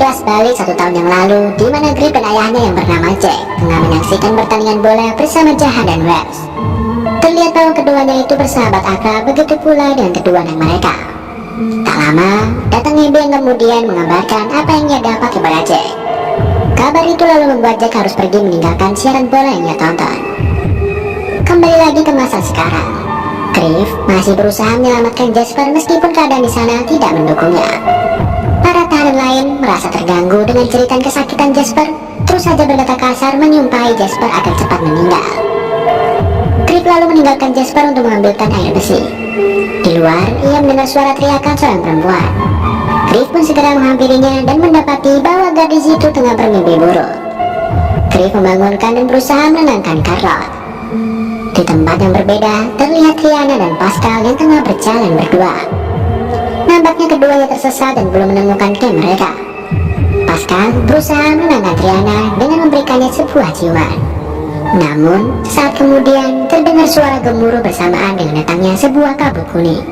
Sekilas balik 1 tahun yang lalu, di mana Griff dan ayahnya yang bernama Jack tengah menyaksikan pertandingan bola bersama Jahan dan Wells. Terlihat bahwa keduanya itu bersahabat akrab, begitu pula dengan kedua anak mereka. Tak lama, datang ibu yang kemudian mengabarkan apa yang ia dapat kepada Jack. Kabar itu lalu membuat Jack harus pergi meninggalkan siaran bola yang ia tonton. Kembali lagi ke masa sekarang, Griff masih berusaha menyelamatkan Jasper meskipun keadaan di sana tidak mendukungnya. Para tahanan lain merasa terganggu dengan cerita kesakitan Jasper, terus saja berkata kasar menyumpahi Jasper agar cepat meninggal. Griff lalu meninggalkan Jasper untuk mengambilkan air besi. Di luar, ia mendengar suara teriakan seorang perempuan. Griff pun segera menghampirinya dan mendapati bahwa gadis itu tengah bermimpi buruk. Griff membangunkan dan berusaha menenangkan Charlotte. Di tempat yang berbeda, terlihat Triana dan Pascal yang tengah berjalan berdua. Nampaknya keduanya tersesat dan belum menemukan camp mereka. Pascal berusaha menenangkan Triana dengan memberikannya sebuah ciuman. Namun, saat kemudian terdengar suara gemuruh bersamaan dengan datangnya sebuah kabut kuning.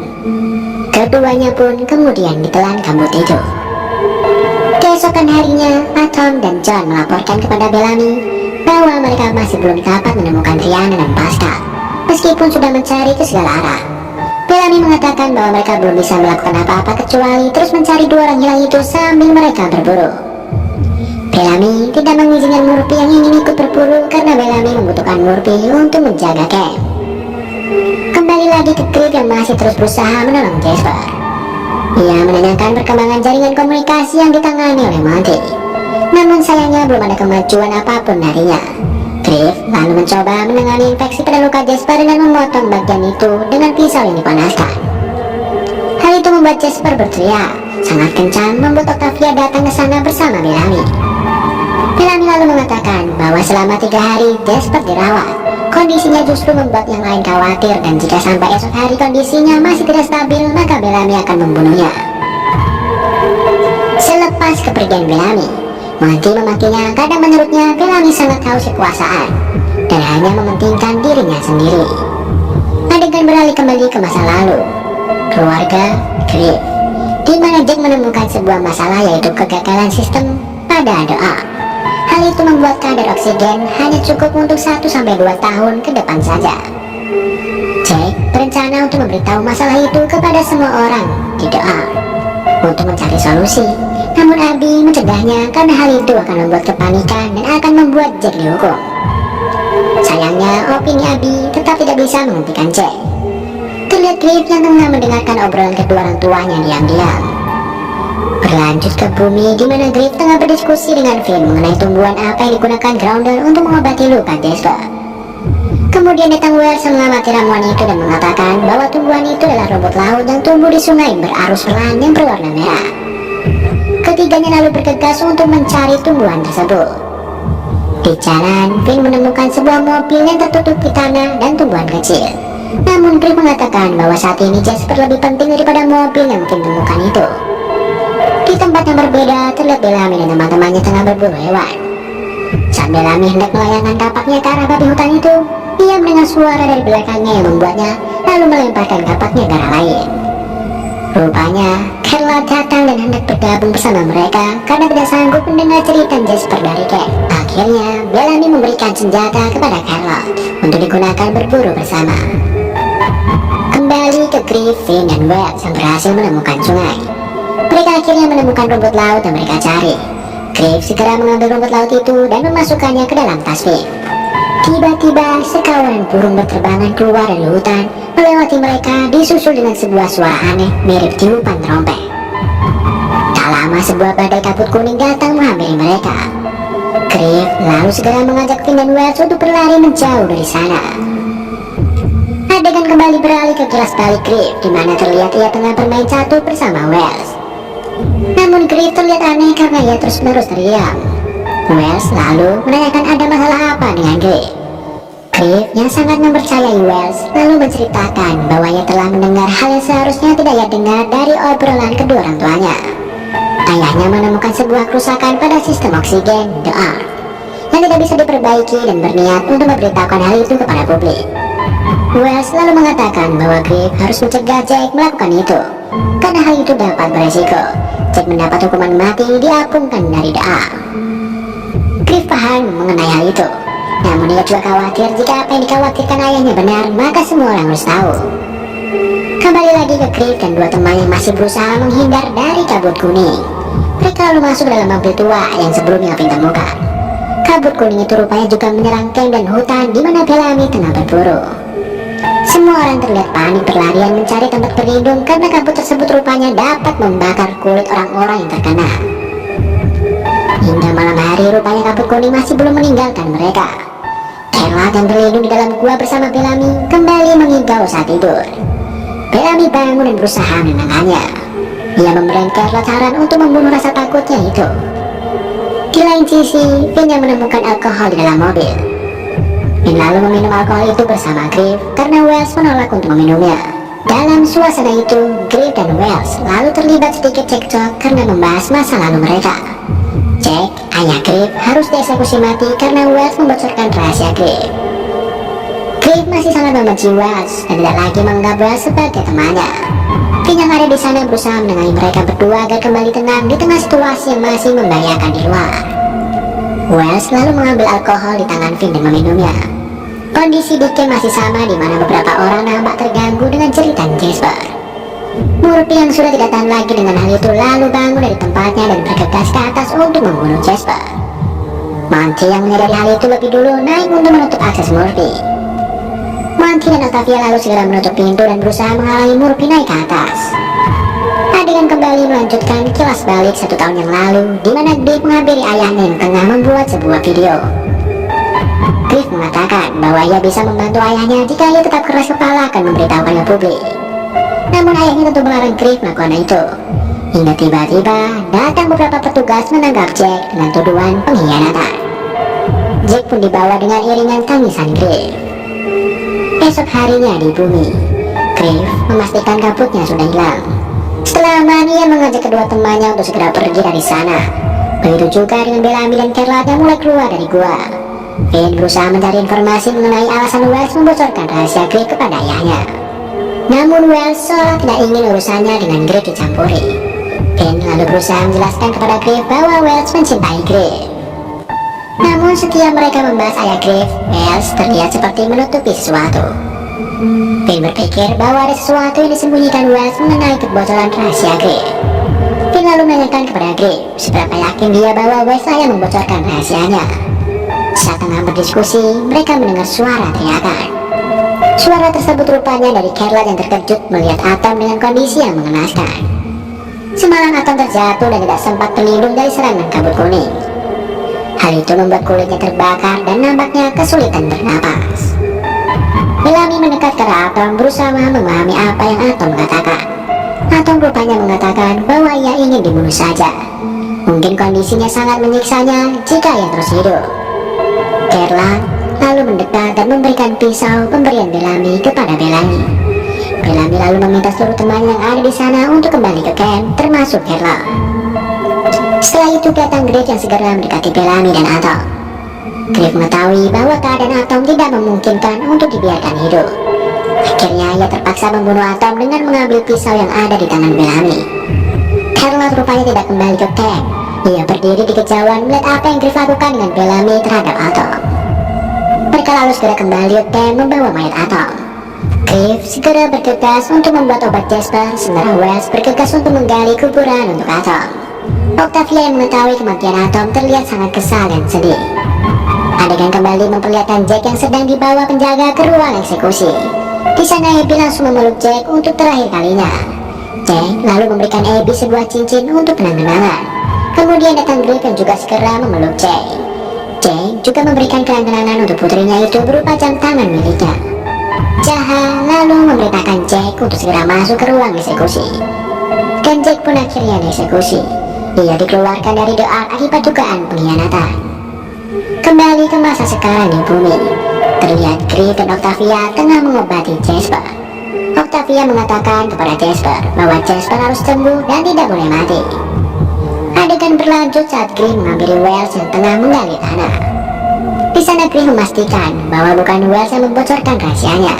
Keduanya pun kemudian ditelan kabut itu. Keesokan harinya, Atom dan John melaporkan kepada Bellamy bahwa mereka masih belum dapat menemukan Triana dan Pascal, meskipun sudah mencari ke segala arah. Bellamy mengatakan bahwa mereka belum bisa melakukan apa-apa kecuali terus mencari dua orang hilang itu sambil mereka berburu. Bellamy tidak mengizinkan Murphy yang ingin ikut berburu karena Bellamy membutuhkan Murphy untuk menjaga camp. Kembali lagi ke Griff yang masih terus berusaha menolong Jasper. Ia menanyakan perkembangan jaringan komunikasi yang ditangani oleh Monty. Namun sayangnya belum ada kemajuan apapun darinya. Griff lalu mencoba menangani infeksi pada luka Jasper dengan memotong bagian itu dengan pisau yang dipanaskan. Hal itu membuat Jasper berteriak sangat kencang, membuat Octavia datang ke sana bersama Bellamy. Bellamy lalu mengatakan bahwa selama 3 hari Jasper dirawat. Kondisinya justru membuat yang lain khawatir, dan jika sampai esok hari kondisinya masih tidak stabil, maka Bellamy akan membunuhnya. Selepas kepergian Bellamy, Monty memakinya karena menurutnya Bellamy sangat haus kekuasaan dan hanya mementingkan dirinya sendiri. Adegan beralih kembali ke masa lalu, keluarga Griff, di mana Jack menemukan sebuah masalah, yaitu kegagalan sistem pada doa. Hal itu membuat kadar oksigen hanya cukup untuk 1-2 tahun ke depan saja. Jack berencana untuk memberitahu masalah itu kepada semua orang di doa untuk mencari solusi. Namun Abby mencegahnya karena hal itu akan membuat kepanikan dan akan membuat Jack dihukum. Sayangnya opini Abby tetap tidak bisa menghentikan Jack. Terlihat Griff yang tengah mendengarkan obrolan kedua orang tuanya diam-diam. Berlanjut ke bumi, di mana Griff tengah berdiskusi dengan Finn mengenai tumbuhan apa yang digunakan Grounder untuk mengobati luka Jasper. Kemudian datang Wells mengamati ramuan itu dan mengatakan bahwa tumbuhan itu adalah rumput laut yang tumbuh di sungai berarus pelan yang berwarna merah. Ketiganya lalu bergegas untuk mencari tumbuhan tersebut. Di jalan, Finn menemukan sebuah mobil yang tertutup di tanah dan tumbuhan kecil. Namun Griff mengatakan bahwa saat ini Jasper lebih penting daripada mobil yang Finn temukan itu. Di tempat yang berbeda, terlihat Bellamy dan teman-temannya tengah berburu hewan. Saat Bellamy hendak melayangkan kapaknya ke arah babi hutan itu, ia mendengar suara dari belakangnya yang membuatnya lalu melemparkan kapaknya ke arah lain. Rupanya, Charlotte datang dan hendak bergabung bersama mereka karena tidak sanggup mendengar cerita Jasper dari Ken. Akhirnya, Bellamy memberikan senjata kepada Charlotte untuk digunakan berburu bersama. Kembali ke Griff, Finn, dan Wells yang berhasil menemukan sungai. Mereka akhirnya menemukan rumput laut yang mereka cari. Griff segera mengambil rumput laut itu dan memasukkannya ke dalam tas Finn. Tiba-tiba, sekawanan burung berterbangan keluar dari hutan, melewati mereka disusul dengan sebuah suara aneh mirip tiupan trompet. Tak lama sebuah badai kabut kuning datang menghampiri mereka. Griff lalu segera mengajak Finn dan Wells untuk berlari menjauh dari sana. Adegan kembali beralih ke kilas balik Griff, di mana terlihat ia tengah bermain catur bersama Wells. Namun Griff terlihat aneh karena ia terus-menerus terdiam. Wells lalu menanyakan ada masalah apa dengan Griff. Griff yang sangat mempercayai Wells lalu menceritakan bahwa ia telah mendengar hal yang seharusnya tidak ia dengar dari obrolan kedua orang tuanya. Ayahnya menemukan sebuah kerusakan pada sistem oksigen The Ark yang tidak bisa diperbaiki dan berniat untuk memberitahukan hal itu kepada publik. Wells lalu mengatakan bahwa Griff harus mencegah Jack melakukan itu karena hal itu dapat beresiko Jack mendapat hukuman mati diapungkan dari The Ark. Griff paham mengenai hal itu, namun dia juga khawatir jika apa yang dikhawatirkan ayahnya benar, maka semua orang harus tahu. Kembali lagi ke Griff dan dua teman yang masih berusaha menghindar dari kabut kuning. Mereka lalu masuk ke dalam mobil tua yang sebelumnya ditemukan. Kabut kuning itu rupanya juga menyerang camp dan hutan di mana Bellamy tengah berburu. Semua orang terlihat panik berlarian mencari tempat berlindung karena kabut tersebut rupanya dapat membakar kulit orang-orang yang terkena. Hingga malam hari rupanya kabut kuning masih belum meninggalkan mereka. Carla yang berlindung di dalam gua bersama Bellamy kembali mengigau saat tidur. Bellamy bangun dan berusaha menenangkannya. Dia memberi Carla saran untuk membunuh rasa takutnya itu. Di lain sisi, Finn yang menemukan alkohol di dalam mobil. Finn lalu meminum alkohol itu bersama Griff karena Wells menolak untuk meminumnya. Dalam suasana itu, Griff dan Wells lalu terlibat sedikit cekcok karena membahas masa lalu mereka. Jack, ayah Griff, harus dieksekusi mati karena Wells membocorkan rahasia Griff. Griff masih sangat membenci Wells dan tidak lagi menganggap Wells sebagai temannya. Finn yang ada di sana berusaha menenangi mereka berdua agar kembali tenang di tengah situasi yang masih membahayakan di luar. Wells lalu mengambil alkohol di tangan Finn dan meminumnya. Kondisi di camp masih sama di mana beberapa orang nampak terganggu dengan jeritan Jasper. Murphy yang sudah tidak tahan lagi dengan hal itu lalu bangun dari tempatnya dan bergegas ke atas untuk membunuh Jasper. Monty yang menyadari hal itu lebih dulu naik untuk menutup akses Murphy. Monty dan Octavia lalu segera menutup pintu dan berusaha menghalangi Murphy naik ke atas. Adegan kembali melanjutkan kilas balik 1 tahun yang lalu di mana Griff menghampiri ayahnya yang tengah membuat sebuah video. Griff mengatakan bahwa ia bisa membantu ayahnya jika ia tetap keras kepala akan memberitahukan ke publik. Namun ayahnya tentu melarang Griff melakukan itu. Hingga tiba-tiba datang beberapa petugas menangkap Jack dengan tuduhan pengkhianatan. Jack pun dibawa dengan iringan tangisan Griff. Esok harinya di bumi, Griff memastikan kabutnya sudah hilang. Setelah aman, ia mengajak kedua temannya untuk segera pergi dari sana. Begitu juga dengan Bellamy dan Carla yang mulai keluar dari gua. Finn berusaha mencari informasi mengenai alasan Wells membocorkan rahasia Griff kepada ayahnya. Namun Wells seolah tidak ingin urusannya dengan Griff dicampuri. Finn lalu berusaha menjelaskan kepada Griff bahwa Wells mencintai Griff. Namun setiap mereka membahas ayah Griff, Wells terlihat seperti menutupi sesuatu. Finn berpikir bahwa ada sesuatu yang disembunyikan Wells mengenai kebocoran rahasia Griff. Finn lalu menanyakan kepada Griff seberapa yakin dia bahwa Wells yang membocorkan rahasianya. Saat tengah berdiskusi, mereka mendengar suara teriakan. Suara tersebut rupanya dari Carla yang terkejut melihat Atom dengan kondisi yang mengenaskan. Semalam Atom terjatuh dan tidak sempat berlindung dari serangan kabut kuning. Hal itu membuat kulitnya terbakar dan nampaknya kesulitan bernapas. Bellamy mendekat ke Atom berusaha memahami apa yang Atom katakan. Atom rupanya mengatakan bahwa ia ingin dibunuh saja. Mungkin kondisinya sangat menyiksanya jika ia terus hidup. Carla lalu mendekat dan memberikan pisau pemberian Bellamy kepada Bellamy. Bellamy lalu meminta seluruh teman yang ada di sana untuk kembali ke camp, termasuk Carla. Setelah itu datang Griff yang segera mendekati Bellamy dan Atom. Griff mengetahui bahwa keadaan Atom tidak memungkinkan untuk dibiarkan hidup. Akhirnya ia terpaksa membunuh Atom dengan mengambil pisau yang ada di tangan Bellamy. Carla rupanya tidak kembali ke camp. Ia berdiri di kejauhan melihat apa yang Griff lakukan dengan Bellamy terhadap Atom. Mereka lalu segera kembali ke camp membawa mayat Atom. Griff segera bergegas untuk membuat obat Jasper, sementara Wells bergegas untuk menggali kuburan untuk Atom. Octavia yang mengetahui kematian Atom terlihat sangat kesal dan sedih. Adegan kembali memperlihatkan Jack yang sedang dibawa penjaga ke ruang eksekusi. Di sana Abby langsung memeluk Jack untuk terakhir kalinya. Jack lalu memberikan Abby sebuah cincin untuk kenang-kenangan. Kemudian datang Griff yang juga segera memeluk Jack. Jack juga memberikan kenang-kenangan untuk putrinya itu berupa jam tangan miliknya. Jaha lalu memerintahkan Jack untuk segera masuk ke ruang eksekusi. Dan Jack pun akhirnya dieksekusi. Dia dikeluarkan dari The Ark akibat dugaan pengkhianatan. Kembali ke masa sekarang di bumi, terlihat Griff dan Octavia tengah mengobati Jasper. Octavia mengatakan kepada Jasper bahwa Jasper harus sembuh dan tidak boleh mati. Adegan berlanjut saat Griff menghampiri Wells yang tengah menggali tanah. Di sana Griff memastikan bahwa bukan Wells yang membocorkan rahasianya,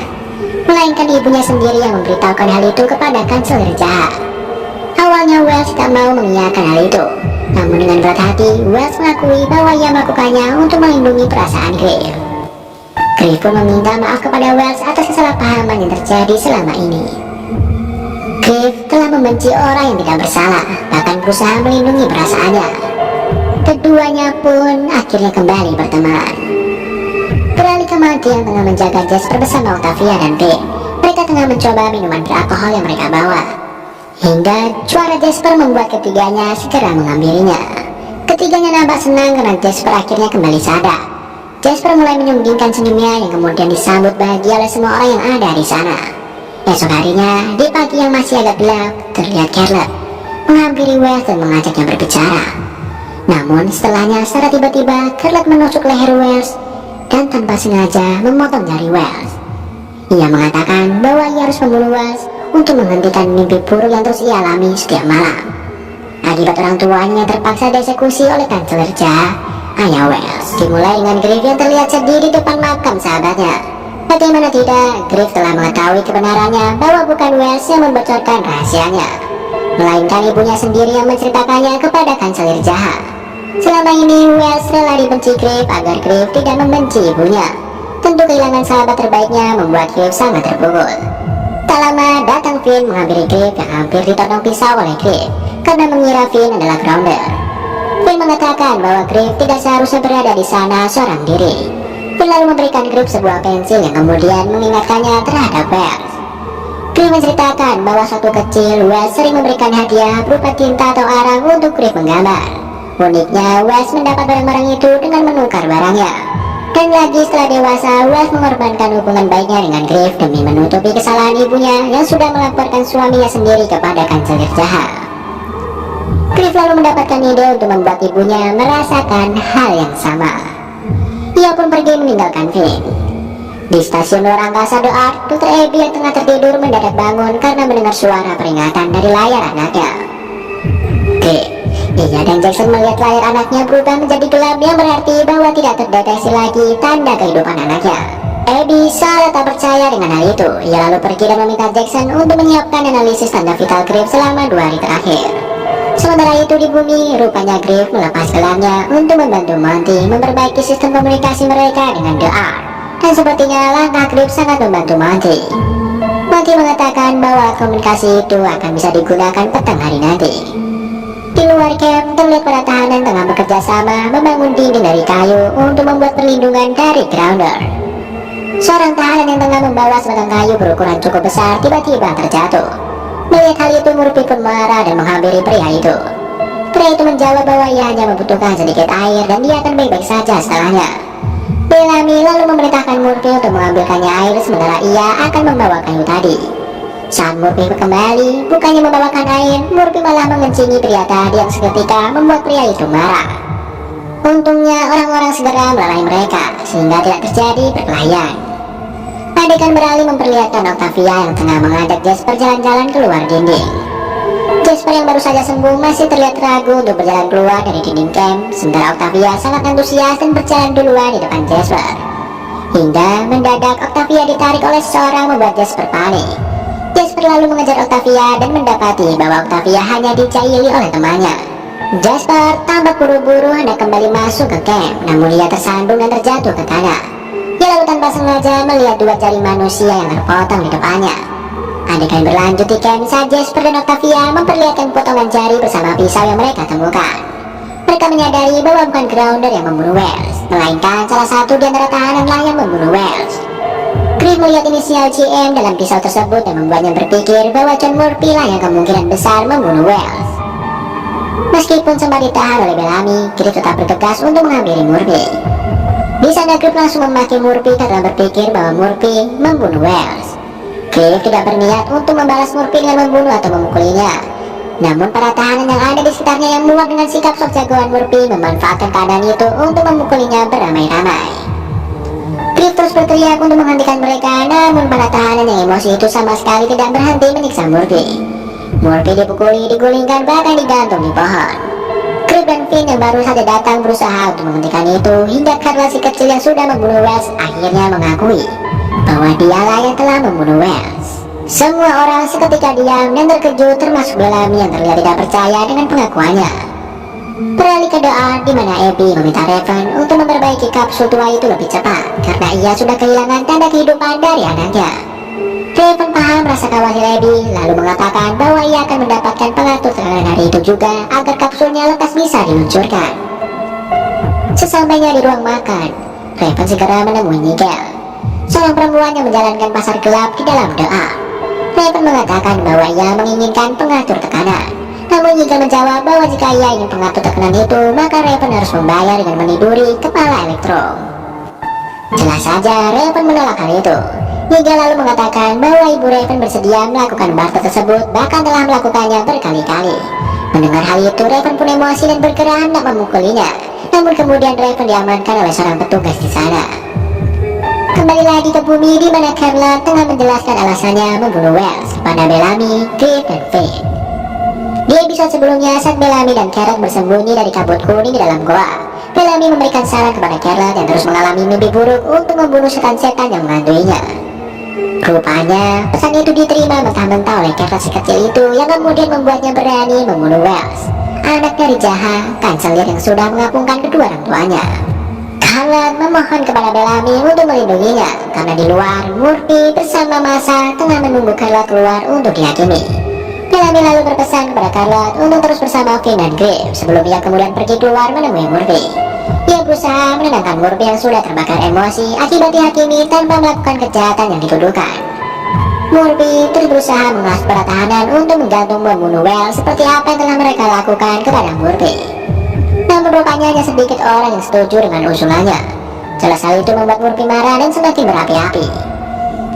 melainkan ibunya sendiri yang memberitahukan hal itu kepada kanselir jahat. Awalnya Wells tak mau mengiyakan hal itu. Namun dengan berat hati, Wells mengakui bahwa ia melakukannya untuk melindungi perasaan Griff. Griff pun meminta maaf kepada Wells atas kesalahpahaman yang terjadi selama ini. Griff telah membenci orang yang tidak bersalah, bahkan berusaha melindungi perasaannya. Keduanya pun akhirnya kembali berteman. Beralih ke Monty yang tengah menjaga Jasper bersama Octavia dan Pip. Mereka tengah mencoba minuman beralkohol yang mereka bawa. Hingga suara Jasper membuat ketiganya segera mengambilinya. Ketiganya nampak senang karena Jasper akhirnya kembali sadar. Jasper mulai menyunggingkan senyumnya yang kemudian disambut bahagia oleh semua orang yang ada di sana. Esok harinya, di pagi yang masih agak gelap, terlihat Caleb menghampiri Wells dan mengajaknya berbicara. Namun setelahnya secara tiba-tiba Caleb menusuk leher Wells dan tanpa sengaja memotong jari Wells. Ia mengatakan bahwa ia harus membunuh Wells untuk menghentikan mimpi buruk yang terus ia alami setiap malam. Akibat orang tuanya terpaksa dieksekusi oleh kanselir jahat, ayah Wells. Dimulai dengan Griff yang terlihat sedih di depan makam sahabatnya. Bagaimana tidak, Griff telah mengetahui kebenarannya bahwa bukan Wells yang membocorkan rahasianya, melainkan ibunya sendiri yang menceritakannya kepada kanselir jahat. Selama ini Wells rela dibenci Griff agar Griff tidak membenci ibunya. Tentu kehilangan sahabat terbaiknya membuat Griff sangat terpukul. Tak lama datang Finn menghampiri Griff yang hampir ditodong pisau oleh Griff karena mengira Finn adalah Grounder. Finn mengatakan bahwa Griff tidak seharusnya berada di sana seorang diri. Finn lalu memberikan Griff sebuah pensil yang kemudian mengingatkannya terhadap Wells. Griff menceritakan bahwa suatu kecil Wells sering memberikan hadiah berupa tinta atau arang untuk Griff menggambar. Uniknya, Wells mendapat barang-barang itu dengan menukar barangnya. Dan lagi setelah dewasa, Wells mengorbankan hubungan baiknya dengan Griff demi menutupi kesalahan ibunya yang sudah melaporkan suaminya sendiri kepada kanselir jahat. Griff lalu mendapatkan ide untuk membuat ibunya merasakan hal yang sama. Ia pun pergi meninggalkan Finn. Di stasiun luar angkasa The Ark, Dr. Abby yang tengah tertidur mendadak bangun karena mendengar suara peringatan dari layar anaknya. Griff, ia dan Jackson melihat layar anaknya berubah menjadi gelap yang berarti bahwa tidak terdeteksi lagi tanda kehidupan anaknya. Abby sangat tak percaya dengan hal itu. Ia lalu pergi dan meminta Jackson untuk menyiapkan analisis tanda vital Griff selama 2 hari terakhir. Sementara itu di bumi, rupanya Griff melepas gelarnya untuk membantu Monty memperbaiki sistem komunikasi mereka dengan The Ark. Dan sepertinya langkah Griff sangat membantu Monty. Monty mengatakan bahwa komunikasi itu akan bisa digunakan petang hari nanti. Di luar camp, terlihat para tahanan tengah bekerja sama membangun dinding dari kayu untuk membuat perlindungan dari Grounder. Seorang tahanan yang tengah membawa sebatang kayu berukuran cukup besar tiba-tiba terjatuh. Melihat hal itu, Murphy pun marah dan menghampiri pria itu. Pria itu menjawab bahwa ia hanya membutuhkan sedikit air dan dia akan baik-baik saja setelahnya. Bellamy lalu memerintahkan Murphy untuk mengambilkannya air sementara ia akan membawa kayu tadi. Saat Murphy kembali, bukannya membawakan air, Murphy malah mengencingi pria tadi yang seketika membuat pria itu marah. Untungnya orang-orang segera melerai mereka, sehingga tidak terjadi perkelahian. Adegan beralih memperlihatkan Octavia yang tengah mengajak Jasper jalan-jalan keluar dinding. Jasper yang baru saja sembuh masih terlihat ragu untuk berjalan keluar dari dinding camp, sementara Octavia sangat antusias dan berjalan duluan di depan Jasper. Hingga mendadak Octavia ditarik oleh seseorang membuat Jasper panik. Jasper lalu mengejar Octavia dan mendapati bahwa Octavia hanya dijaili oleh temannya. Jasper tampak buru-buru hendak kembali masuk ke camp, namun ia tersandung dan terjatuh ke tanah. Ia lalu tanpa sengaja melihat 2 jari manusia yang terpotong di depannya. Adegan berlanjut di camp saat Jasper dan Octavia memperlihatkan potongan jari bersama pisau yang mereka temukan. Mereka menyadari bahwa bukan Grounder yang membunuh Wells, melainkan salah satu di antara tahananlah yang membunuh Wells. Griff melihat inisial GM dalam pisau tersebut dan membuatnya berpikir bahwa John Murphy lah yang kemungkinan besar membunuh Wells. Meskipun sempat ditahan oleh Bellamy, Griff tetap bergegas untuk menghampiri Murphy. Di sana Griff langsung memaki Murphy karena berpikir bahwa Murphy membunuh Wells. Griff tidak berniat untuk membalas Murphy dengan membunuh atau memukulinya. Namun para tahanan yang ada di sekitarnya yang muak dengan sikap sok jagoan Murphy memanfaatkan keadaan itu untuk memukulinya beramai-ramai. Griff terus berteriak untuk menghentikan mereka, namun para tahanan yang emosi itu sama sekali tidak berhenti menyiksa Murphy. Murphy dipukuli, digulingkan, bahkan digantung di pohon. Griff dan Finn yang baru saja datang berusaha untuk menghentikan itu, hingga Carla si kecil yang sudah membunuh Wells akhirnya mengakui bahwa dialah yang telah membunuh Wells. Semua orang seketika diam dan terkejut, termasuk Bellamy yang terlihat tidak percaya dengan pengakuannya. Beralih ke doa di mana Abby meminta Raven untuk memperbaiki kapsul tua itu lebih cepat karena ia sudah kehilangan tanda kehidupan dari anaknya. Raven paham rasa khawatir Abby, lalu mengatakan bahwa ia akan mendapatkan pengatur tekanan hari itu juga agar kapsulnya lekas bisa diluncurkan. Sesampainya di ruang makan, Raven segera menemui Nigel, seorang perempuan yang menjalankan pasar gelap di dalam doa. Raven mengatakan bahwa ia menginginkan pengatur tekanan, namun Nigel menjawab bahwa jika ia ingin pengatur tekanan itu, maka Raven harus membayar dengan meniduri kepala Elektro. Jelas saja Raven menolak hal itu. Nigel lalu mengatakan bahwa ibu Raven bersedia melakukan barter tersebut, bahkan telah melakukannya berkali-kali. Mendengar hal itu, Raven pun emosi dan bergerak hendak memukulinya. Namun kemudian Raven diamankan oleh seorang petugas di sana. Kembali lagi ke bumi di mana Carla tengah menjelaskan alasannya membunuh Wells kepada Bellamy, Griff, dan Finn. Di episode sebelumnya, saat Bellamy dan Carrot bersembunyi dari kabut kuning di dalam goa, Bellamy memberikan saran kepada Carrot yang terus mengalami mimpi buruk untuk membunuh setan-setan yang mengantuinya. Rupanya, pesan itu diterima mentah-mentah oleh Carrot si kecil itu yang kemudian membuatnya berani membunuh Wells, anak dari Jaha, kanselir yang sudah mengapungkan kedua orang tuanya. Carrot memohon kepada Bellamy untuk melindunginya karena di luar, Murphy bersama massa tengah menunggu Carrot keluar untuk dihakimi. Bellamy lalu berpesan kepada Carrot untuk terus bersama Finn dan Griff sebelum ia kemudian pergi keluar menemui Murphy. Ia berusaha menenangkan Murphy yang sudah terbakar emosi akibat dihakimi tanpa melakukan kejahatan yang dituduhkan. Murphy terus berusaha mengulas para tahanan untuk menggantung membunuh Wells seperti apa yang telah mereka lakukan kepada Murphy. Namun rupanya hanya sedikit orang yang setuju dengan usulannya. Jelas hal itu membuat Murphy marah dan semakin berapi-api.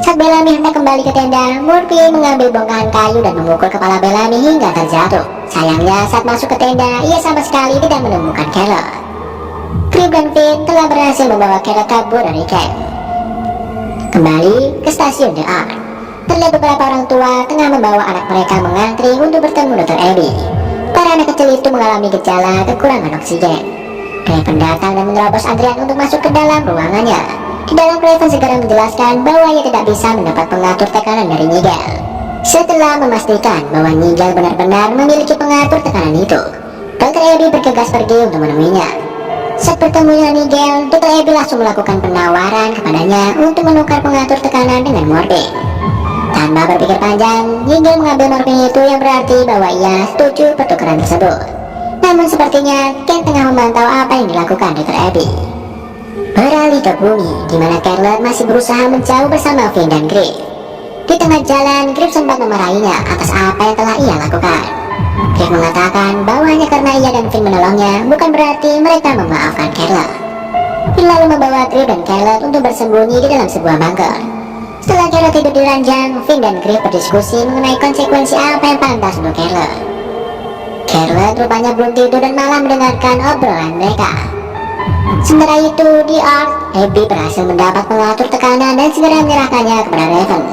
Saat Bellamy hendak kembali ke tenda, Murphy mengambil bongkahan kayu dan memukul kepala Bellamy hingga terjatuh. Sayangnya saat masuk ke tenda, ia sama sekali tidak menemukan Carrot. Griff dan Finn telah berhasil membawa Carrot kabur dari camp. Kembali ke stasiun The Ark, terlihat beberapa orang tua tengah membawa anak mereka mengantri untuk bertemu Dr. Abby. Para anak kecil itu mengalami gejala kekurangan oksigen. Raven datang dan menerobos antrian untuk masuk ke dalam ruangannya. Di dalam, Raven segera menjelaskan bahwa ia tidak bisa mendapat pengatur tekanan dari Nigel. Setelah memastikan bahwa Nigel benar-benar memiliki pengatur tekanan itu, Dr. Abby bergegas pergi untuk menemuinya. Saat bertemu dengan Nigel, Dr. Abby langsung melakukan penawaran kepadanya untuk menukar pengatur tekanan dengan morphine. Tanpa berpikir panjang, Nigel mengambil morphine itu yang berarti bahwa ia setuju pertukaran tersebut. Namun sepertinya Ken tengah memantau apa yang dilakukan Dr. Abby. Beralih ke bumi, di mana Carrot masih berusaha menjauh bersama Finn dan Griff. Di tengah jalan, Griff sempat memarahinya atas apa yang telah ia lakukan. Griff mengatakan bahwa hanya karena ia dan Finn menolongnya, bukan berarti mereka memaafkan Carrot. Finn lalu membawa Griff dan Carrot untuk bersembunyi di dalam sebuah bunker. Setelah Carrot tidur di ranjang, Finn dan Griff berdiskusi mengenai konsekuensi apa yang pantas untuk Carrot. Carrot rupanya belum tidur dan malah mendengarkan obrolan mereka. Sementara itu, di Ark, Abby berhasil mendapat pengatur tekanan dan segera menyerahkannya kepada Raven.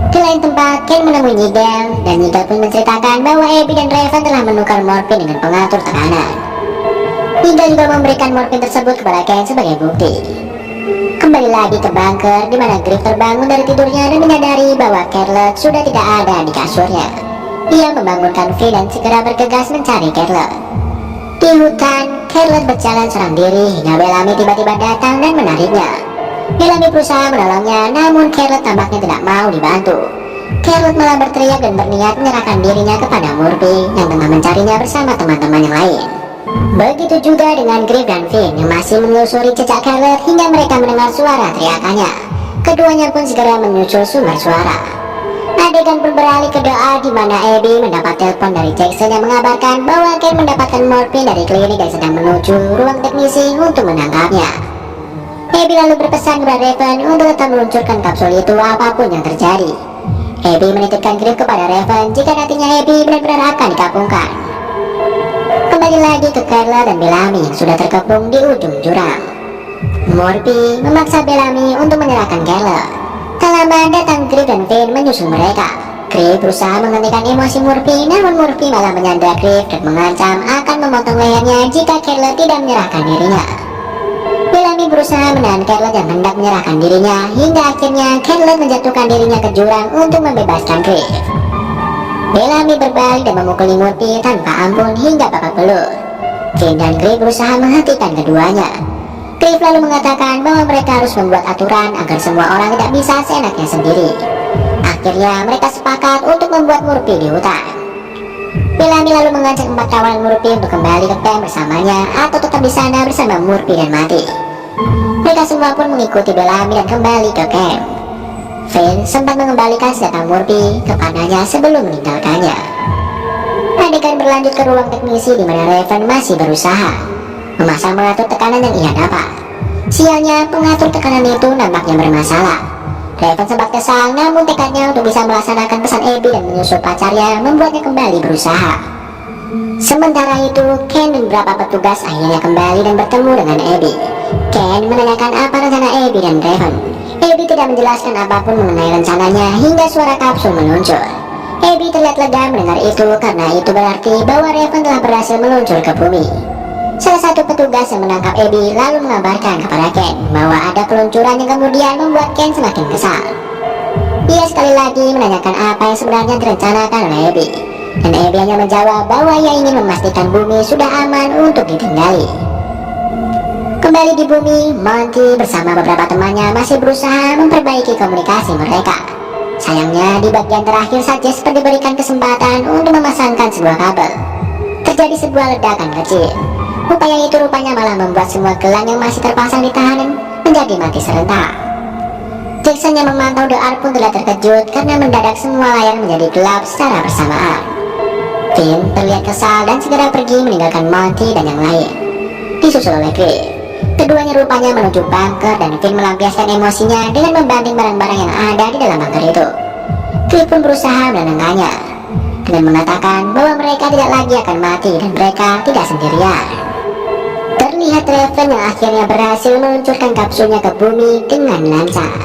Di lain tempat, Ken menemui Nigel, dan Nigel pun menceritakan bahwa Abby dan Raven telah menukar morphine dengan pengatur tekanan. Nigel juga memberikan morphine tersebut kepada Ken sebagai bukti. Kembali lagi ke bunker, di mana Griff terbangun dari tidurnya dan menyadari bahwa Carrot sudah tidak ada di kasurnya. Ia membangunkan Finn dan segera bergegas mencari Carrot. Di hutan, Carrot berjalan seorang diri hingga Bellamy tiba-tiba datang dan menariknya. Bellamy berusaha menolongnya, namun Carrot tampaknya tidak mau dibantu. Carrot malah berteriak dan berniat menyerahkan dirinya kepada Murphy yang tengah mencarinya bersama teman-teman yang lain. Begitu juga dengan Griff dan Finn yang masih menelusuri jejak Carrot hingga mereka mendengar suara teriakannya. Keduanya pun segera menyusul sumber suara. Adegan pun beralih ke doa di mana Abby mendapat telepon dari Jackson yang mengabarkan bahwa Ken mendapatkan morphine dari klinik dan sedang menuju ruang teknisi untuk menangkapnya. Abby lalu berpesan kepada Raven untuk tetap meluncurkan kapsul itu apapun yang terjadi. Abby menitipkan Griff kepada Raven jika nantinya Abby benar-benar akan dikapungkan. Kembali lagi ke Carla dan Bellamy yang sudah terkepung di ujung jurang. Murphy memaksa Bellamy untuk menyerahkan Carla. Tak lama datang Griff dan Finn menyusul mereka. Griff berusaha menghentikan emosi Murphy, namun Murphy malah menyandra Griff dan mengancam akan memotong lehernya jika Carla tidak menyerahkan dirinya. Bellamy berusaha menahan Carlet yang hendak menyerahkan dirinya, hingga akhirnya Carlet menjatuhkan dirinya ke jurang untuk membebaskan Cliff. Bellamy berbalik dan memukuli Murphy tanpa ampun hingga babak belur. Finn dan Cliff berusaha menghentikan keduanya. Cliff lalu mengatakan bahwa mereka harus membuat aturan agar semua orang tidak bisa seenaknya sendiri. Akhirnya mereka sepakat untuk membuat Murphy di hutan. Bellamy lalu mengajak 4 kawanan Murphy untuk kembali ke camp bersamanya atau tetap di sana bersama Murphy dan Mati. Mereka semua pun mengikuti Bellamy dan kembali ke camp. Finn sempat mengembalikan senjata Murphy kepadanya sebelum meninggalkannya. Adegan berlanjut ke ruang teknisi di mana Raven masih berusaha memasang pengatur tekanan yang ia dapat. Sialnya, pengatur tekanan itu nampaknya bermasalah. Raven sempat kesal, namun tekadnya untuk bisa melaksanakan pesan Abby dan menyusul pacarnya membuatnya kembali berusaha. Sementara itu, Ken dan beberapa petugas akhirnya kembali dan bertemu dengan Abby. Ken menanyakan apa rencana Abby dan Raven. Abby tidak menjelaskan apapun mengenai rencananya hingga suara kapsul meluncur. Abby terlihat lega mendengar itu karena itu berarti bahwa Raven telah berhasil meluncur ke bumi. Salah satu petugas yang menangkap Abby lalu mengabarkan kepada Ken bahwa ada peluncuran yang kemudian membuat Ken semakin kesal. Ia sekali lagi menanyakan apa yang sebenarnya direncanakan oleh Abby, dan Abby hanya menjawab bahwa ia ingin memastikan bumi sudah aman untuk ditinggali. Kembali di bumi, Monty bersama beberapa temannya masih berusaha memperbaiki komunikasi mereka. Sayangnya di bagian terakhir saja seperti diberikan kesempatan untuk memasangkan sebuah kabel. Terjadi sebuah ledakan kecil. Upaya itu rupanya malah membuat semua gelang yang masih terpasang di tahanan menjadi mati serentak. Jackson yang memantau The Ark pun telah terkejut karena mendadak semua layar menjadi gelap secara bersamaan. Finn terlihat kesal dan segera pergi meninggalkan Monty dan yang lain, disusul oleh Cliff. Keduanya rupanya menuju bunker dan Finn melampiaskan emosinya dengan membanding barang-barang yang ada di dalam bunker itu. Cliff pun berusaha menenangkannya dengan mengatakan bahwa mereka tidak lagi akan mati dan mereka tidak sendirian. Terlihat Raven yang akhirnya berhasil meluncurkan kapsulnya ke bumi dengan lancar.